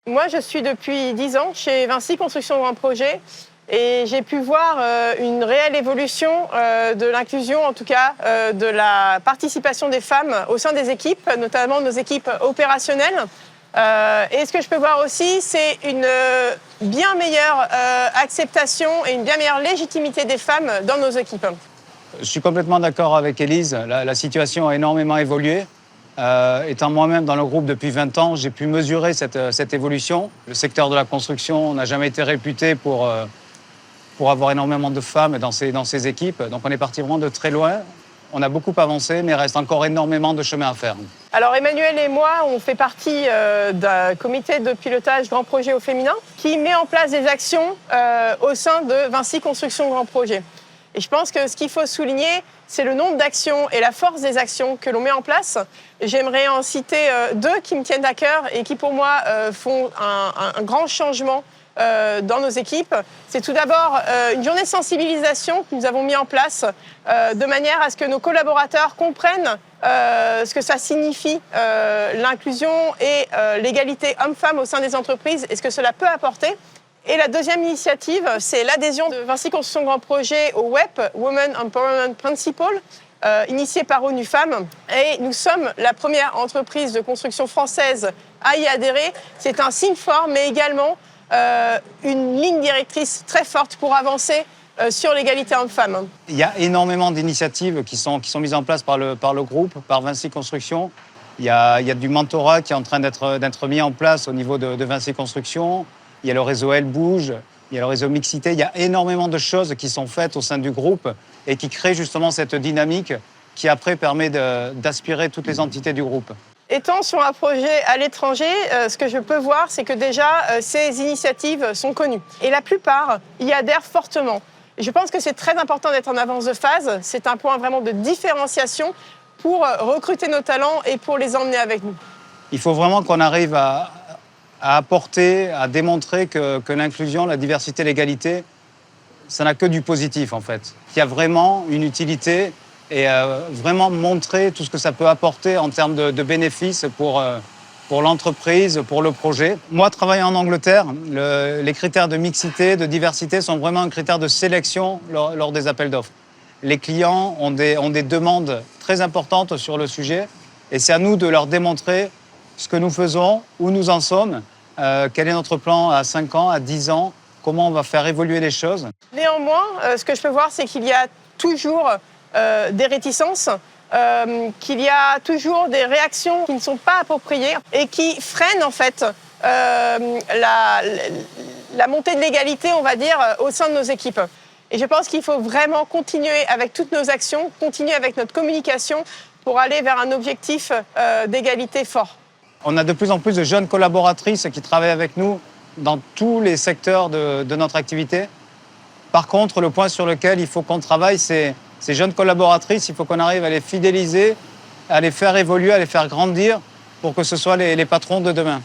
Moi, je suis depuis 10 ans chez Vinci Construction Grand Projet et j'ai pu voir une réelle évolution de l'inclusion, en tout cas de la participation des femmes au sein des équipes, notamment nos équipes opérationnelles. Et ce que je peux voir aussi, c'est une bien meilleure acceptation et une bien meilleure légitimité des femmes dans nos équipes. Je suis complètement d'accord avec Élise. La situation a énormément évolué. Étant moi-même dans le groupe depuis 20 ans, j'ai pu mesurer cette évolution. Le secteur de la construction n'a jamais été réputé pour avoir énormément de femmes dans ses équipes. Donc on est parti vraiment de très loin. On a beaucoup avancé, mais il reste encore énormément de chemin à faire. Alors Emmanuel et moi, on fait partie d'un comité de pilotage Grand Projet au féminin qui met en place des actions au sein de Vinci Construction Grand Projet. Et je pense que ce qu'il faut souligner, c'est le nombre d'actions et la force des actions que l'on met en place. J'aimerais en citer deux qui me tiennent à cœur et qui, pour moi, font un grand changement dans nos équipes. C'est tout d'abord une journée de sensibilisation que nous avons mis en place de manière à ce que nos collaborateurs comprennent ce que ça signifie, l'inclusion et l'égalité homme-femme au sein des entreprises et ce que cela peut apporter. Et la deuxième initiative, c'est l'adhésion de Vinci Construction Grand Projet au WEP, Women Empowerment Principle, initié par ONU Femmes. Et nous sommes la première entreprise de construction française à y adhérer. C'est un signe fort, mais également une ligne directrice très forte pour avancer sur l'égalité homme-femme. Il y a énormément d'initiatives qui sont mises en place par le groupe, par Vinci Construction. Il y a du mentorat qui est en train d'être mis en place au niveau de Vinci Construction. Il y a le réseau Elle Bouge, il y a le réseau Mixité. Il y a énormément de choses qui sont faites au sein du groupe et qui créent justement cette dynamique qui après permet d'aspirer toutes les entités du groupe. Étant sur un projet à l'étranger, ce que je peux voir, c'est que déjà, ces initiatives sont connues. Et la plupart y adhèrent fortement. Et je pense que c'est très important d'être en avance de phase. C'est un point vraiment de différenciation pour recruter nos talents et pour les emmener avec nous. Il faut vraiment qu'on arrive à apporter, à démontrer que l'inclusion, la diversité, l'égalité, ça n'a que du positif en fait. Qu'il y a vraiment une utilité et vraiment montrer tout ce que ça peut apporter en termes de bénéfices pour l'entreprise, pour le projet. Moi, travaillant en Angleterre, les critères de mixité, de diversité sont vraiment un critère de sélection lors des appels d'offres. Les clients ont des demandes très importantes sur le sujet et c'est à nous de leur démontrer ce que nous faisons, où nous en sommes, quel est notre plan à 5 ans, à 10 ans, comment on va faire évoluer les choses. Néanmoins, ce que je peux voir, c'est qu'il y a toujours des réticences, qu'il y a toujours des réactions qui ne sont pas appropriées et qui freinent en fait la montée de l'égalité, on va dire, au sein de nos équipes. Et je pense qu'il faut vraiment continuer avec toutes nos actions, continuer avec notre communication pour aller vers un objectif d'égalité fort. On a de plus en plus de jeunes collaboratrices qui travaillent avec nous dans tous les secteurs de notre activité. Par contre, le point sur lequel il faut qu'on travaille, c'est ces jeunes collaboratrices, il faut qu'on arrive à les fidéliser, à les faire évoluer, à les faire grandir pour que ce soit les patrons de demain.